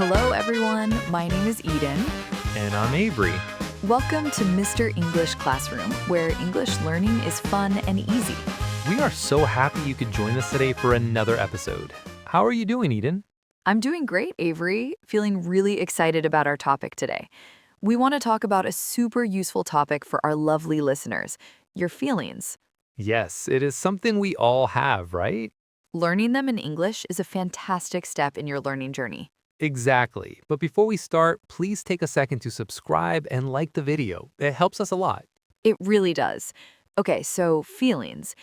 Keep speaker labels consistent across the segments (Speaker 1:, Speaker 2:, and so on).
Speaker 1: Hello, everyone. My name is Eden.
Speaker 2: And I'm Avery.
Speaker 1: Welcome to Mr. English Classroom, where English learning is fun and easy.
Speaker 2: We are so happy you could join us today for another episode. How are you doing, Eden?
Speaker 1: I'm doing great, Avery. Feeling really excited about our topic today. We want to talk about a super useful topic for our lovely listeners, your feelings.
Speaker 2: Yes, it is something we all have, right?
Speaker 1: Learning them in English is a fantastic step in your learning journey.
Speaker 2: Exactly. But before we start, please take a second to subscribe and like the video. It helps us a lot.
Speaker 1: It really does. Okay, so feelings.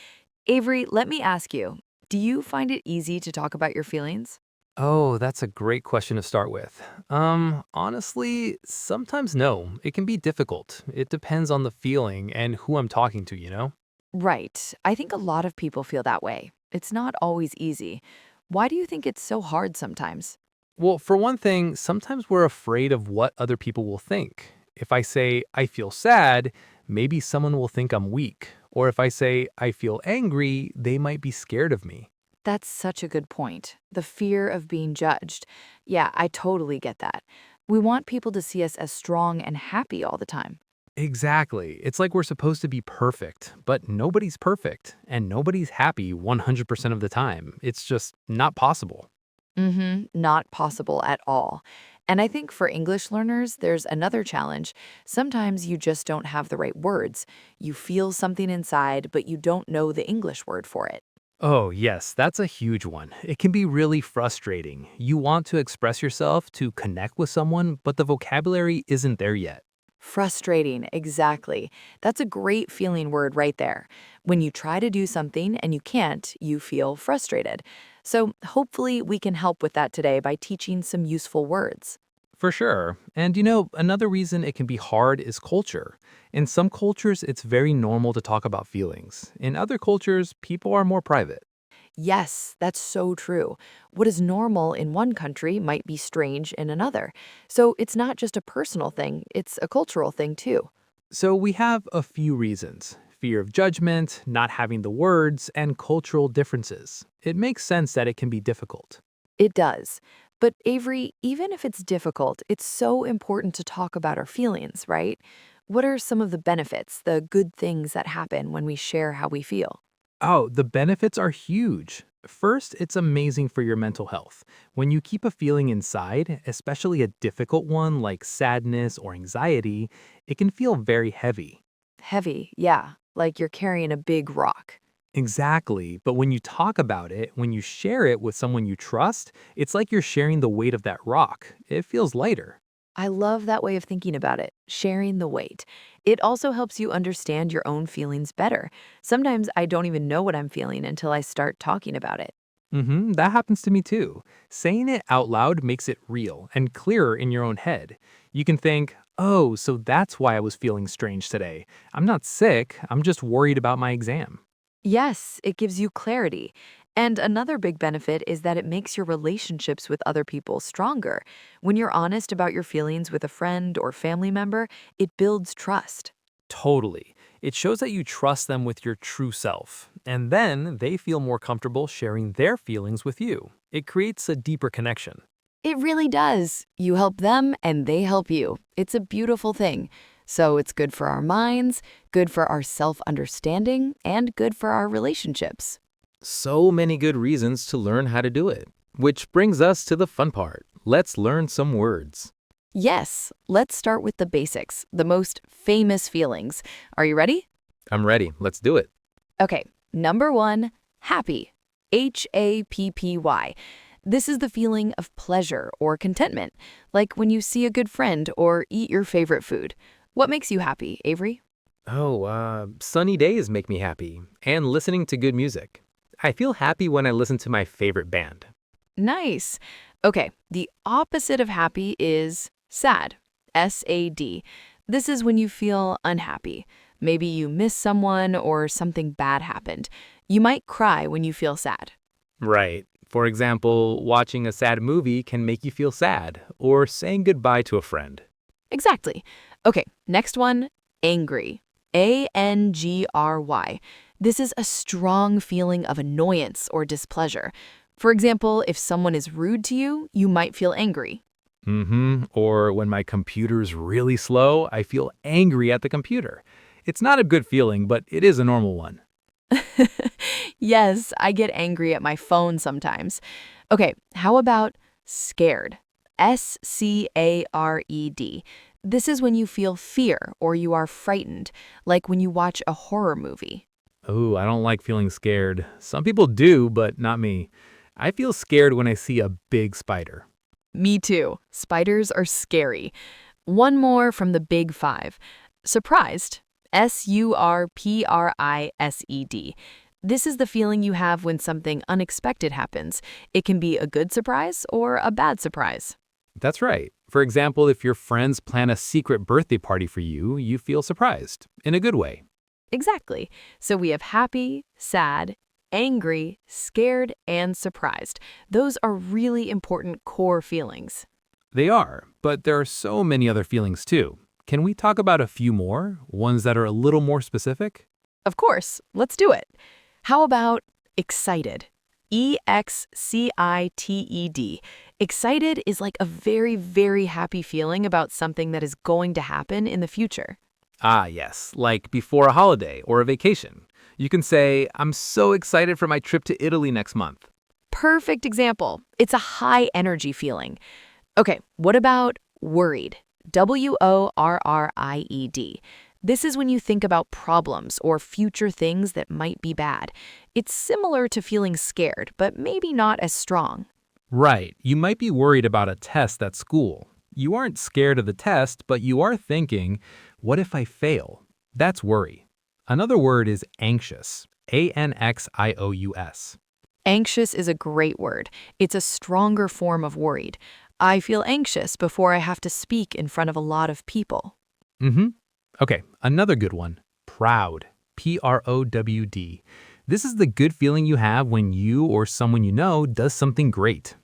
Speaker 1: Avery, let me ask you, do you find it easy to talk about your feelings?
Speaker 2: Oh, that's a great question to start with. Honestly, sometimes no. It can be difficult. It depends on the feeling and who I'm talking to?
Speaker 1: Right. I think a lot of people feel that way. It's not always easy. Why do you think it's so hard sometimes?
Speaker 2: Well, for one thing, sometimes we're afraid of what other people will think. If I say, I feel sad, maybe someone will think I'm weak. Or if I say, I feel angry, they might be scared of me.
Speaker 1: That's such a good point. The fear of being judged. Yeah, I totally get that. We want people to see us as strong and happy all the time.
Speaker 2: Exactly. It's like we're supposed to be perfect, but nobody's perfect, and nobody's happy 100% of the time. It's just not possible.
Speaker 1: Not possible at all. And I think for English learners, there's another challenge. Sometimes you just don't have the right words. You feel something inside, but you don't know the English word for it.
Speaker 2: Oh, yes, that's a huge one. It can be really frustrating. You want to express yourself to connect with someone, but the vocabulary isn't there yet.
Speaker 1: Frustrating, exactly. That's a great feeling word right there. When you try to do something and you can't, you feel frustrated. So hopefully we can help with that today by teaching some useful words.
Speaker 2: For sure. And another reason it can be hard is culture. In some cultures, it's very normal to talk about feelings. In other cultures, people are more private.
Speaker 1: Yes, that's so true. What is normal in one country might be strange in another. So it's not just a personal thing, it's a cultural thing too.
Speaker 2: So we have a few reasons: fear of judgment, not having the words, and cultural differences. It makes sense that it can be difficult.
Speaker 1: It does. But Avery, even if it's difficult, it's so important to talk about our feelings, right? What are some of the benefits, the good things that happen when we share how we feel?
Speaker 2: Oh, the benefits are huge. First, it's amazing for your mental health. When you keep a feeling inside, especially a difficult one like sadness or anxiety, it can feel very heavy.
Speaker 1: Heavy, yeah, like you're carrying a big rock.
Speaker 2: Exactly. But when you talk about it, when you share it with someone you trust, it's like you're sharing the weight of that rock. It feels lighter.
Speaker 1: I love that way of thinking about it, sharing the weight. It also helps you understand your own feelings better. Sometimes I don't even know what I'm feeling until I start talking about it.
Speaker 2: That happens to me too. Saying it out loud makes it real and clearer in your own head. You can think, oh, so that's why I was feeling strange today. I'm not sick, I'm just worried about my exam.
Speaker 1: Yes, it gives you clarity. And another big benefit is that it makes your relationships with other people stronger. When you're honest about your feelings with a friend or family member, it builds trust.
Speaker 2: Totally. It shows that you trust them with your true self, and then they feel more comfortable sharing their feelings with you. It creates a deeper connection.
Speaker 1: It really does. You help them and they help you. It's a beautiful thing. So it's good for our minds, good for our self understanding, and good for our relationships.
Speaker 2: So many good reasons to learn how to do it. Which brings us to the fun part. Let's learn some words.
Speaker 1: Yes, let's start with the basics, the most famous feelings. Are you ready?
Speaker 2: I'm ready. Let's do it.
Speaker 1: Okay, number one, happy. Happy. This is the feeling of pleasure or contentment, like when you see a good friend or eat your favorite food. What makes you happy, Avery?
Speaker 2: Oh, sunny days make me happy, and listening to good music. I feel happy when I listen to my favorite band.
Speaker 1: Nice. Okay, the opposite of happy is sad. SAD. This is when you feel unhappy. Maybe you miss someone or something bad happened. You might cry when you feel sad.
Speaker 2: Right. For example, watching a sad movie can make you feel sad, or saying goodbye to a friend.
Speaker 1: Exactly. Okay, next one, angry. Angry. This is a strong feeling of annoyance or displeasure. For example, if someone is rude to you, you might feel angry.
Speaker 2: Or when my computer's really slow, I feel angry at the computer. It's not a good feeling, but it is a normal one.
Speaker 1: Yes, I get angry at my phone sometimes. Okay, how about scared? SCARED. This is when you feel fear or you are frightened, like when you watch a horror movie.
Speaker 2: Oh, I don't like feeling scared. Some people do, but not me. I feel scared when I see a big spider.
Speaker 1: Me too. Spiders are scary. One more from the Big Five. Surprised. SURPRISED. This is the feeling you have when something unexpected happens. It can be a good surprise or a bad surprise.
Speaker 2: That's right. For example, if your friends plan a secret birthday party for you, you feel surprised in a good way.
Speaker 1: Exactly. So we have happy, sad, angry, scared, and surprised. Those are really important core feelings.
Speaker 2: They are, but there are so many other feelings too. Can we talk about a few more, ones that are a little more specific?
Speaker 1: Of course, let's do it. How about excited? EXCITED. Excited is like a very, very happy feeling about something that is going to happen in the future.
Speaker 2: Ah, yes, like before a holiday or a vacation. You can say, I'm so excited for my trip to Italy next month.
Speaker 1: Perfect example. It's a high energy feeling. Okay, what about worried? WORRIED. This is when you think about problems or future things that might be bad. It's similar to feeling scared, but maybe not as strong.
Speaker 2: Right, you might be worried about a test at school. You aren't scared of the test, but you are thinking, what if I fail? That's worry. Another word is anxious. ANXIOUS.
Speaker 1: Anxious is a great word. It's a stronger form of worried. I feel anxious before I have to speak in front of a lot of people.
Speaker 2: Mm-hmm. Okay, another good one. Proud. PROWD. This is the good feeling you have when you or someone you know does something great.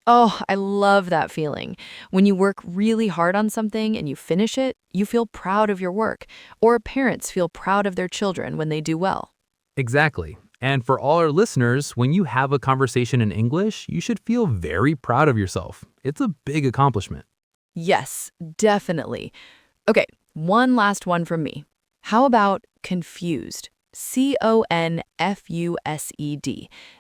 Speaker 1: Oh, I love that feeling. When you work really hard on something and you finish it, you feel proud of your work. Or parents feel proud of their children when they do well.
Speaker 2: Exactly. And for all our listeners, when you have a conversation in English, you should feel very proud of yourself. It's a big accomplishment.
Speaker 1: Yes, definitely. Okay, one last one from me. How about confused? CONFUSED.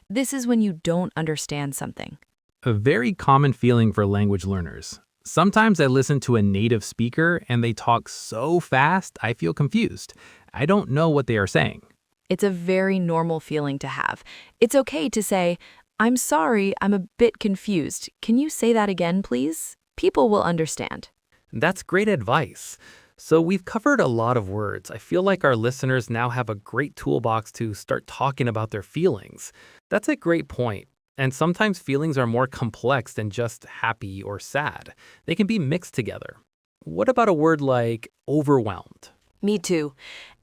Speaker 1: This is when you don't understand something.
Speaker 2: A very common feeling for language learners. Sometimes I listen to a native speaker and they talk so fast, I feel confused. I don't know what they are saying.
Speaker 1: It's a very normal feeling to have. It's okay to say, I'm sorry, I'm a bit confused. Can you say that again, please? People will understand.
Speaker 2: That's great advice. So we've covered a lot of words. I feel like our listeners now have a great toolbox to start talking about their feelings. That's a great point. And sometimes feelings are more complex than just happy or sad. They can be mixed together. What about a word like overwhelmed?
Speaker 1: Me too.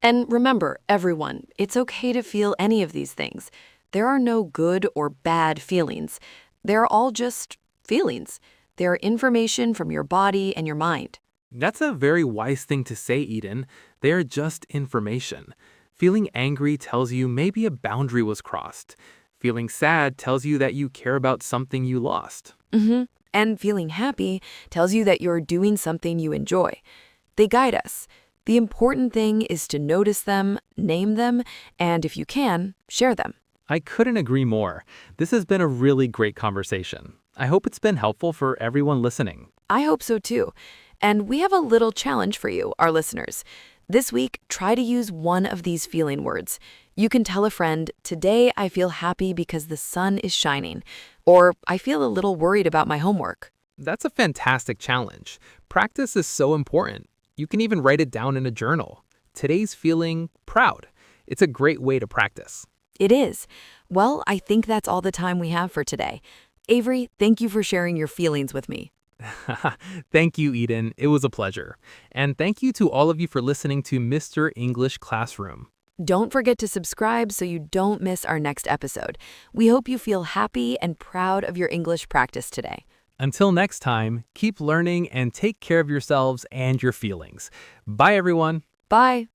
Speaker 1: And remember, everyone, it's okay to feel any of these things. There are no good or bad feelings. They're all just feelings. They're information from your body and your mind.
Speaker 2: That's a very wise thing to say, Eden. They are just information. Feeling angry tells you maybe a boundary was crossed. Feeling sad tells you that you care about something you lost.
Speaker 1: And feeling happy tells you that you're doing something you enjoy. They guide us. The important thing is to notice them, name them, and if you can, share them.
Speaker 2: I couldn't agree more. This has been a really great conversation. I hope it's been helpful for everyone listening.
Speaker 1: I hope so too. And we have a little challenge for you, our listeners. This week, try to use one of these feeling words. You can tell a friend, today I feel happy because the sun is shining, or I feel a little worried about my homework.
Speaker 2: That's a fantastic challenge. Practice is so important. You can even write it down in a journal. Today's feeling proud. It's a great way to practice.
Speaker 1: It is. Well, I think that's all the time we have for today. Avery, thank you for sharing your feelings with me.
Speaker 2: Thank you, Eden. It was a pleasure. And thank you to all of you for listening to Mr. English Classroom.
Speaker 1: Don't forget to subscribe so you don't miss our next episode. We hope you feel happy and proud of your English practice today.
Speaker 2: Until next time, keep learning and take care of yourselves and your feelings. Bye, everyone.
Speaker 1: Bye.